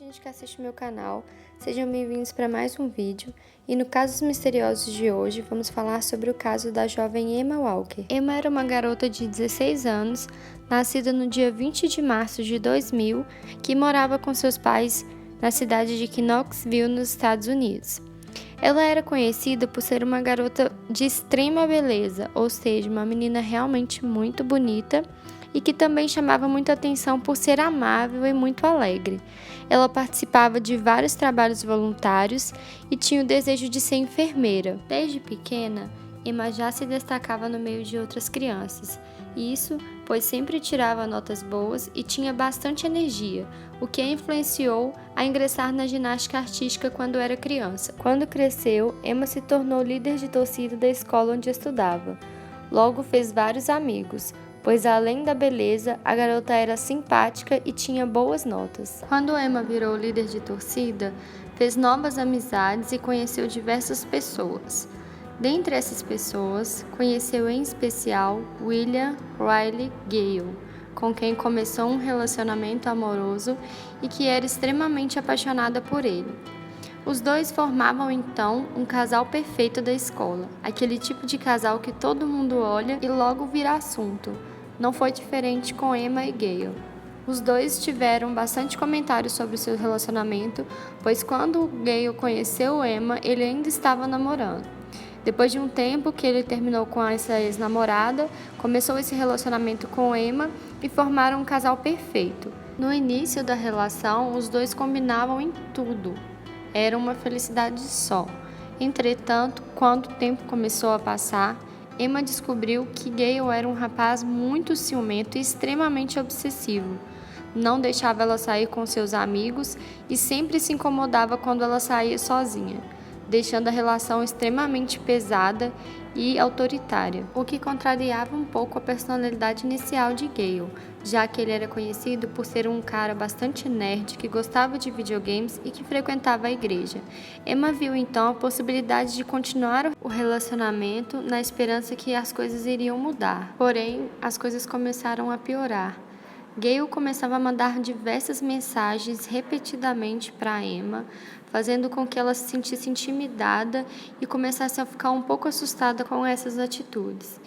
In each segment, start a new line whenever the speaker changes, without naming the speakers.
gente que assiste meu canal, sejam bem-vindos para mais um vídeo. E no Casos Misteriosos de hoje, vamos falar sobre o caso da jovem Emma Walker. Emma era uma garota de 16 anos, nascida no dia 20 de março de 2000, que morava com seus pais na cidade de Knoxville, nos Estados Unidos. Ela era conhecida por ser uma garota de extrema beleza, ou seja, uma menina realmente muito bonita, e que também chamava muita atenção por ser amável e muito alegre. Ela participava de vários trabalhos voluntários e tinha o desejo de ser enfermeira. Desde pequena, Emma já se destacava no meio de outras crianças, isso pois sempre tirava notas boas e tinha bastante energia, o que a influenciou a ingressar na ginástica artística quando era criança. Quando cresceu, Emma se tornou líder de torcida da escola onde estudava. Logo fez vários amigos, pois além da beleza, a garota era simpática e tinha boas notas. Quando Emma virou líder de torcida, fez novas amizades e conheceu diversas pessoas. Dentre essas pessoas, conheceu em especial William Riley Gale, com quem começou um relacionamento amoroso e que era extremamente apaixonada por ele. Os dois formavam então um casal perfeito da escola, aquele tipo de casal que todo mundo olha e logo vira assunto. Não foi diferente com Emma e Gale. Os dois tiveram bastante comentários sobre o seu relacionamento, pois quando Gale conheceu Emma, ele ainda estava namorando. Depois de um tempo que ele terminou com essa ex-namorada, começou esse relacionamento com Emma e formaram um casal perfeito. No início da relação, os dois combinavam em tudo. Era uma felicidade só. Entretanto, quando o tempo começou a passar, Emma descobriu que Gale era um rapaz muito ciumento e extremamente obsessivo. Não deixava ela sair com seus amigos e sempre se incomodava quando ela saía sozinha, deixando a relação extremamente pesada e autoritária, o que contrariava um pouco a personalidade inicial de Gale, já que ele era conhecido por ser um cara bastante nerd que gostava de videogames e que frequentava a igreja. Emma viu então a possibilidade de continuar o relacionamento na esperança que as coisas iriam mudar. Porém, as coisas começaram a piorar. Gale começava a mandar diversas mensagens repetidamente para Emma, fazendo com que ela se sentisse intimidada e começasse a ficar um pouco assustada com essas atitudes.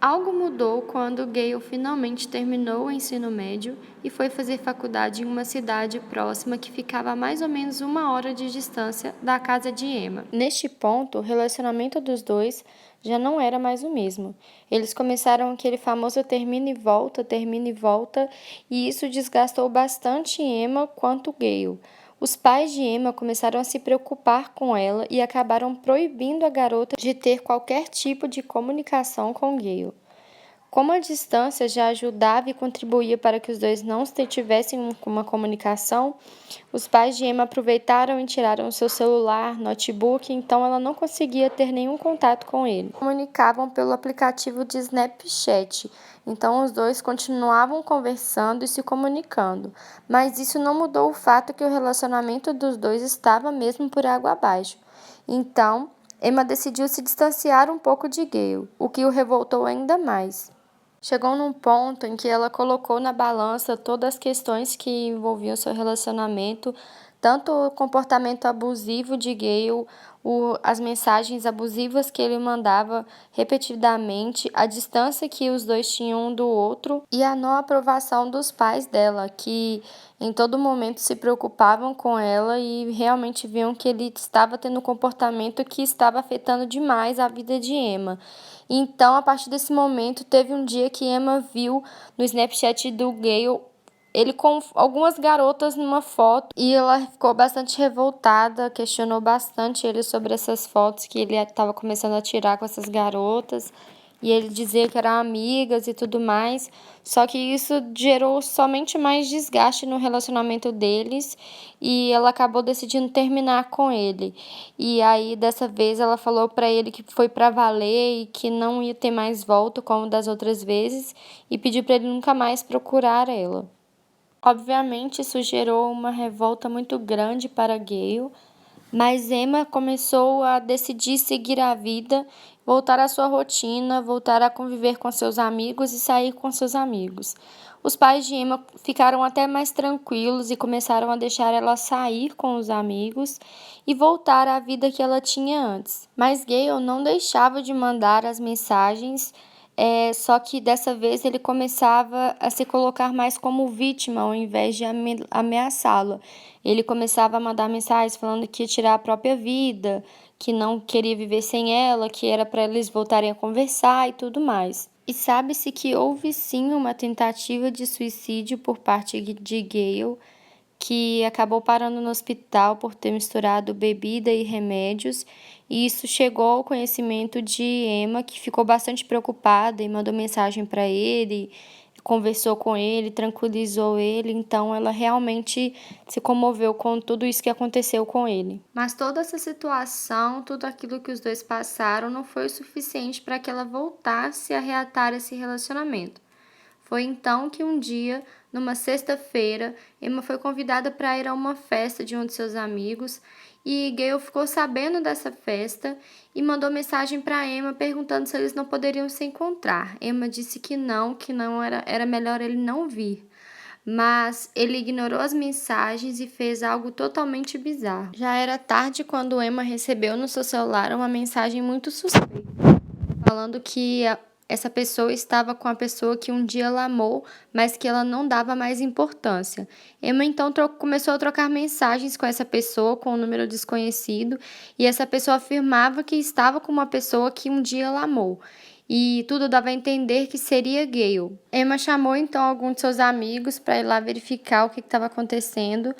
Algo mudou quando Gale finalmente terminou o ensino médio e foi fazer faculdade em uma cidade próxima que ficava a mais ou menos 1 hora de distância da casa de Emma. Neste ponto, o relacionamento dos dois já não era mais o mesmo. Eles começaram aquele famoso termina e volta, e isso desgastou bastante Emma quanto Gale. Os pais de Emma começaram a se preocupar com ela e acabaram proibindo a garota de ter qualquer tipo de comunicação com Gale. Como a distância já ajudava e contribuía para que os dois não tivessem uma comunicação, os pais de Emma aproveitaram e tiraram seu celular, notebook, então ela não conseguia ter nenhum contato com ele. Comunicavam pelo aplicativo de Snapchat, então os dois continuavam conversando e se comunicando, mas isso não mudou o fato que o relacionamento dos dois estava mesmo por água abaixo. Então, Emma decidiu se distanciar um pouco de Gale, o que o revoltou ainda mais. Chegou num ponto em que ela colocou na balança todas as questões que envolviam seu relacionamento, tanto o comportamento abusivo de Gale, as mensagens abusivas que ele mandava repetidamente, a distância que os dois tinham um do outro e a não aprovação dos pais dela, que em todo momento se preocupavam com ela e realmente viam que ele estava tendo um comportamento que estava afetando demais a vida de Emma. Então, a partir desse momento, teve um dia que Emma viu no Snapchat do Gale ele com algumas garotas numa foto e ela ficou bastante revoltada, questionou bastante ele sobre essas fotos que ele estava começando a tirar com essas garotas e ele dizia que eram amigas e tudo mais, só que isso gerou somente mais desgaste no relacionamento deles e ela acabou decidindo terminar com ele. E aí, dessa vez, ela falou para ele que foi para valer e que não ia ter mais volta como das outras vezes e pediu para ele nunca mais procurar ela. Obviamente, isso gerou uma revolta muito grande para Gale, mas Emma começou a decidir seguir a vida, voltar à sua rotina, voltar a conviver com seus amigos e sair com seus amigos. Os pais de Emma ficaram até mais tranquilos e começaram a deixar ela sair com os amigos e voltar à vida que ela tinha antes. Mas Gale não deixava de mandar as mensagens, só que dessa vez ele começava a se colocar mais como vítima ao invés de ameaçá-la. Ele começava a mandar mensagens falando que ia tirar a própria vida, que não queria viver sem ela, que era para eles voltarem a conversar e tudo mais. E sabe-se que houve sim uma tentativa de suicídio por parte de Gale, que acabou parando no hospital por ter misturado bebida e remédios, e isso chegou ao conhecimento de Emma, que ficou bastante preocupada e mandou mensagem para ele, conversou com ele, tranquilizou ele, então ela realmente se comoveu com tudo isso que aconteceu com ele. Mas toda essa situação, tudo aquilo que os dois passaram, não foi o suficiente para que ela voltasse a reatar esse relacionamento. Foi então que um dia, numa sexta-feira, Emma foi convidada para ir a uma festa de um de seus amigos e Gale ficou sabendo dessa festa e mandou mensagem para Emma perguntando se eles não poderiam se encontrar. Emma disse que não era melhor ele não vir. Mas ele ignorou as mensagens e fez algo totalmente bizarro. Já era tarde quando Emma recebeu no seu celular uma mensagem muito suspeita, falando que essa pessoa estava com a pessoa que um dia ela amou, mas que ela não dava mais importância. Emma então começou a trocar mensagens com essa pessoa, com um número desconhecido, e essa pessoa afirmava que estava com uma pessoa que um dia ela amou. E tudo dava a entender que seria Gale. Emma chamou então alguns de seus amigos para ir lá verificar o que estava acontecendo,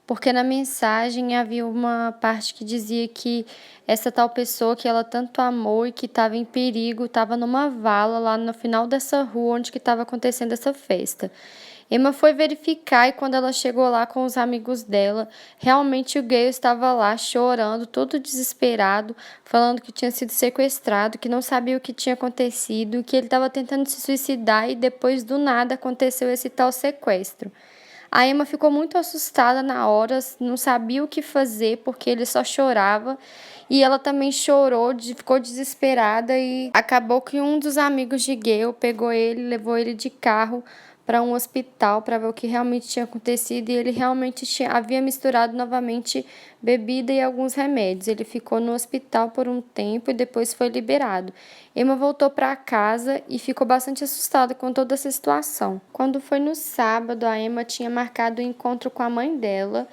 porque na mensagem havia uma parte que dizia que essa tal pessoa que ela tanto amou e que estava em perigo, estava numa vala lá no final dessa rua onde que estava acontecendo essa festa. Emma foi verificar e quando ela chegou lá com os amigos dela, realmente o Gale estava lá chorando, todo desesperado, falando que tinha sido sequestrado, que não sabia o que tinha acontecido, que ele estava tentando se suicidar e depois do nada aconteceu esse tal sequestro. A Emma ficou muito assustada na hora, não sabia o que fazer porque ele só chorava e ela também chorou, ficou desesperada e acabou que um dos amigos de Gale pegou ele, levou ele de carro para um hospital para ver o que realmente tinha acontecido e ele realmente havia misturado novamente bebida e alguns remédios. Ele ficou no hospital por um tempo e depois foi liberado. Emma voltou para casa e ficou bastante assustada com toda essa situação. Quando foi no sábado, a Emma tinha marcado um encontro com a mãe dela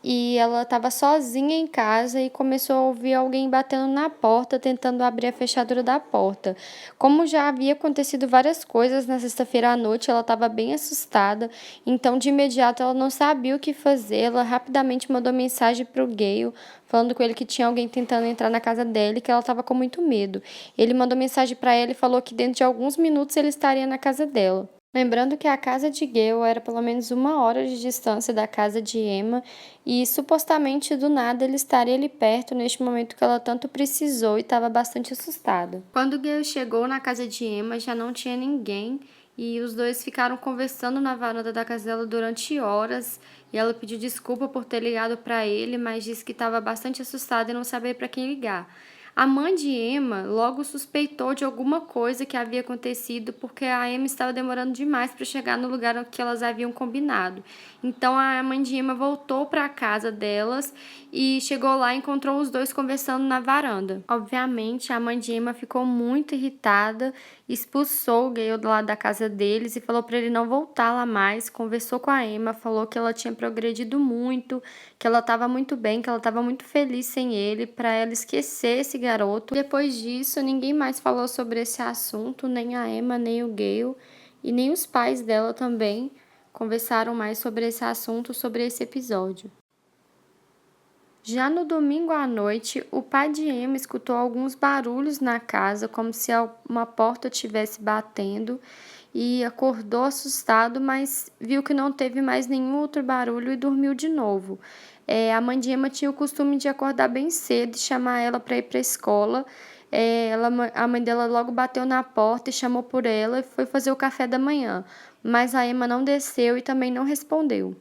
e ela estava sozinha em casa e começou a ouvir alguém batendo na porta, tentando abrir a fechadura da porta. Como já havia acontecido várias coisas na sexta-feira à noite, ela estava bem assustada, então de imediato ela não sabia o que fazer. Ela rapidamente mandou mensagem para o Gale, falando com ele que tinha alguém tentando entrar na casa dela e que ela estava com muito medo. Ele mandou mensagem para ela e falou que dentro de alguns minutos ele estaria na casa dela. Lembrando que a casa de Gale era pelo menos 1 hora de distância da casa de Emma e supostamente do nada ele estaria ali perto neste momento que ela tanto precisou e estava bastante assustada. Quando Gale chegou na casa de Emma já não tinha ninguém e os dois ficaram conversando na varanda da casa dela durante horas e ela pediu desculpa por ter ligado para ele, mas disse que estava bastante assustada e não sabia para quem ligar. A mãe de Emma logo suspeitou de alguma coisa que havia acontecido porque a Emma estava demorando demais para chegar no lugar que elas haviam combinado. Então a mãe de Emma voltou para a casa delas e chegou lá e encontrou os dois conversando na varanda. Obviamente, a mãe de Emma ficou muito irritada, expulsou o Gale lá da casa deles e falou para ele não voltar lá mais. Conversou com a Emma, falou que ela tinha progredido muito, que ela estava muito bem, que ela estava muito feliz sem ele, para ela esquecer esse garoto. Depois disso, ninguém mais falou sobre esse assunto, nem a Emma, nem o Gale, e nem os pais dela também conversaram mais sobre esse assunto, sobre esse episódio. Já no domingo à noite, o pai de Emma escutou alguns barulhos na casa, como se uma porta estivesse batendo, e acordou assustado, mas viu que não teve mais nenhum outro barulho e dormiu de novo. A mãe de Emma tinha o costume de acordar bem cedo e chamar ela para ir para a escola. A mãe dela logo bateu na porta e chamou por ela e foi fazer o café da manhã, mas a Emma não desceu e também não respondeu.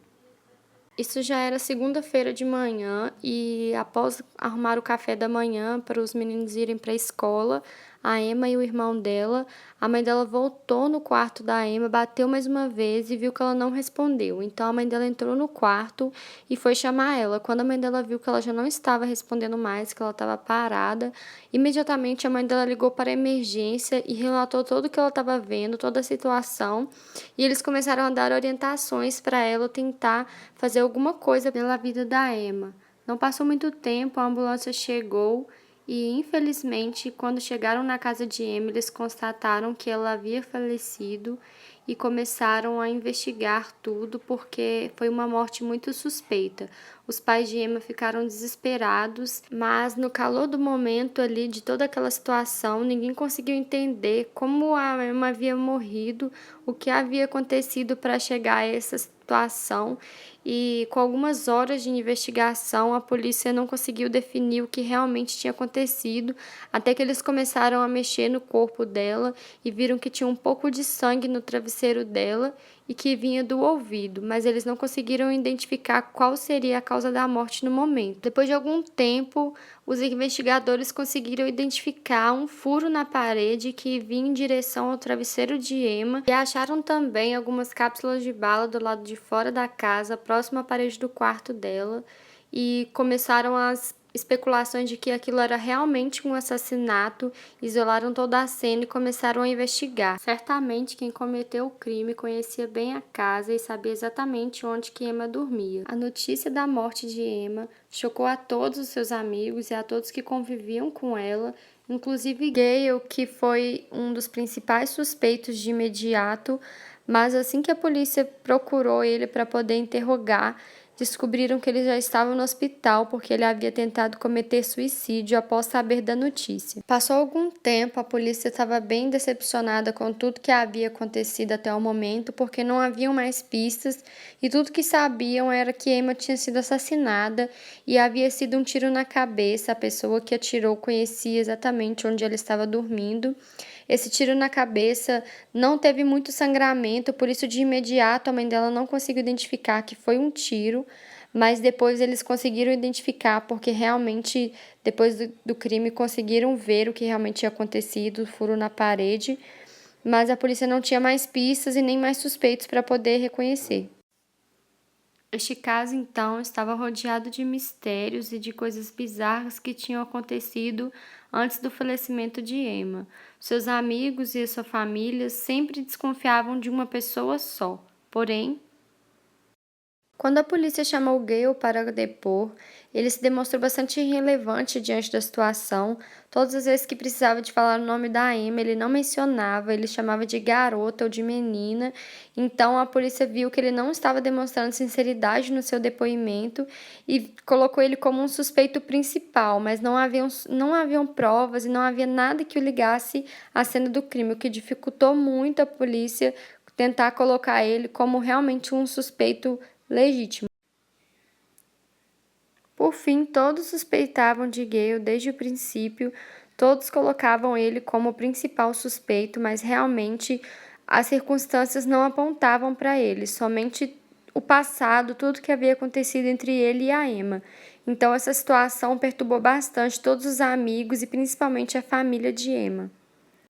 Isso já era segunda-feira de manhã e após arrumar o café da manhã para os meninos irem para a escola, a Emma e o irmão dela. A mãe dela voltou no quarto da Emma, bateu mais uma vez e viu que ela não respondeu. Então a mãe dela entrou no quarto e foi chamar ela. Quando a mãe dela viu que ela já não estava respondendo mais, que ela estava parada, imediatamente a mãe dela ligou para a emergência e relatou tudo o que ela estava vendo, toda a situação. E eles começaram a dar orientações para ela tentar fazer alguma coisa pela vida da Emma. Não passou muito tempo, a ambulância chegou e, infelizmente, quando chegaram na casa de Emma, eles constataram que ela havia falecido e começaram a investigar tudo porque foi uma morte muito suspeita. Os pais de Emma ficaram desesperados, mas no calor do momento ali, de toda aquela situação, ninguém conseguiu entender como a Emma havia morrido, o que havia acontecido para chegar a essa situação. E com algumas horas de investigação, a polícia não conseguiu definir o que realmente tinha acontecido, até que eles começaram a mexer no corpo dela e viram que tinha um pouco de sangue no travesseiro dela e que vinha do ouvido, mas eles não conseguiram identificar qual seria a causa da morte no momento. Depois de algum tempo, os investigadores conseguiram identificar um furo na parede que vinha em direção ao travesseiro de Emma e acharam também algumas cápsulas de bala do lado de fora da casa, próximo à parede do quarto dela, e começaram as especulações de que aquilo era realmente um assassinato, isolaram toda a cena e começaram a investigar. Certamente quem cometeu o crime conhecia bem a casa e sabia exatamente onde que Emma dormia. A notícia da morte de Emma chocou a todos os seus amigos e a todos que conviviam com ela, inclusive Gale, que foi um dos principais suspeitos de imediato, mas assim que a polícia procurou ele para poder interrogar, descobriram que ele já estava no hospital porque ele havia tentado cometer suicídio após saber da notícia. Passou algum tempo, a polícia estava bem decepcionada com tudo que havia acontecido até o momento, porque não haviam mais pistas e tudo que sabiam era que Emma tinha sido assassinada e havia sido um tiro na cabeça. A pessoa que atirou conhecia exatamente onde ela estava dormindo. Esse tiro na cabeça não teve muito sangramento, por isso de imediato a mãe dela não conseguiu identificar que foi um tiro, mas depois eles conseguiram identificar porque realmente depois do crime conseguiram ver o que realmente tinha acontecido, o furo na parede, mas a polícia não tinha mais pistas e nem mais suspeitos para poder reconhecer. Este caso, então, estava rodeado de mistérios e de coisas bizarras que tinham acontecido antes do falecimento de Emma. Seus amigos e sua família sempre desconfiavam de uma pessoa só. Porém, quando a polícia chamou Gale para depor, ele se demonstrou bastante irrelevante diante da situação. Todas as vezes que precisava de falar o nome da Emma, ele não mencionava, ele chamava de garota ou de menina. Então a polícia viu que ele não estava demonstrando sinceridade no seu depoimento e colocou ele como um suspeito principal, mas não haviam provas e não havia nada que o ligasse à cena do crime, o que dificultou muito a polícia tentar colocar ele como realmente um suspeito legítimo. Por fim, todos suspeitavam de Gale desde o princípio, todos colocavam ele como o principal suspeito, mas realmente as circunstâncias não apontavam para ele, somente o passado, tudo que havia acontecido entre ele e a Emma. Então essa situação perturbou bastante todos os amigos e principalmente a família de Emma.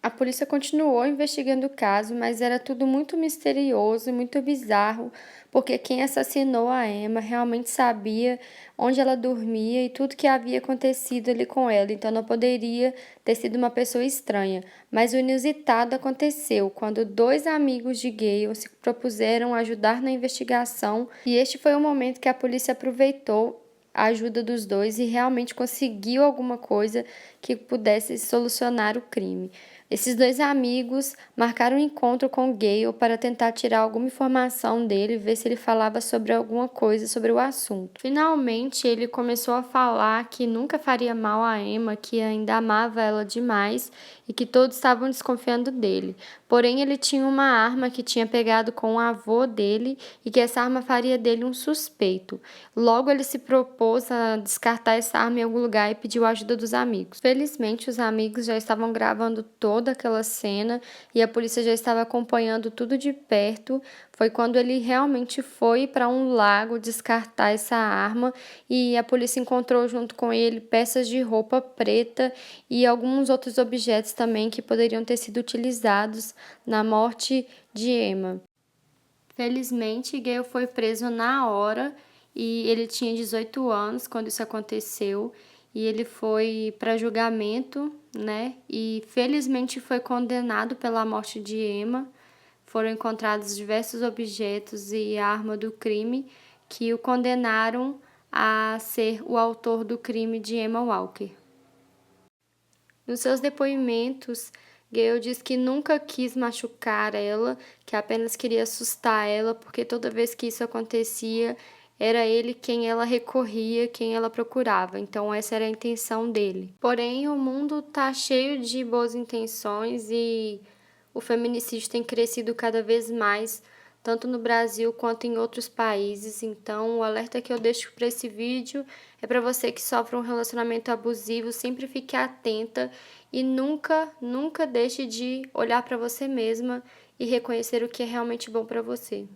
A polícia continuou investigando o caso, mas era tudo muito misterioso e muito bizarro, porque quem assassinou a Emma realmente sabia onde ela dormia e tudo que havia acontecido ali com ela, então não poderia ter sido uma pessoa estranha. Mas o inusitado aconteceu quando dois amigos de Gale se propuseram ajudar na investigação, e este foi o momento que a polícia aproveitou a ajuda dos dois e realmente conseguiu alguma coisa que pudesse solucionar o crime. Esses dois amigos marcaram um encontro com Gale para tentar tirar alguma informação dele, ver se ele falava sobre alguma coisa sobre o assunto. Finalmente, ele começou a falar que nunca faria mal a Emma, que ainda amava ela demais e que todos estavam desconfiando dele. Porém, ele tinha uma arma que tinha pegado com o avô dele e que essa arma faria dele um suspeito. Logo, ele se propôs a descartar essa arma em algum lugar e pediu a ajuda dos amigos. Felizmente, os amigos já estavam gravando todo toda aquela cena e a polícia já estava acompanhando tudo de perto. Foi quando ele realmente foi para um lago descartar essa arma e a polícia encontrou junto com ele peças de roupa preta e alguns outros objetos também que poderiam ter sido utilizados na morte de Emma. Felizmente, Gale foi preso na hora e ele tinha 18 anos quando isso aconteceu e ele foi para julgamento, né? E felizmente foi condenado pela morte de Emma. Foram encontrados diversos objetos e a arma do crime que o condenaram a ser o autor do crime de Emma Walker. Nos seus depoimentos, Gale diz que nunca quis machucar ela, que apenas queria assustar ela, porque toda vez que isso acontecia, era ele quem ela recorria, quem ela procurava. Então essa era a intenção dele. Porém, o mundo tá cheio de boas intenções e o feminicídio tem crescido cada vez mais, tanto no Brasil quanto em outros países. Então, o alerta que eu deixo para esse vídeo é para você que sofre um relacionamento abusivo, sempre fique atenta e nunca deixe de olhar para você mesma e reconhecer o que é realmente bom para você.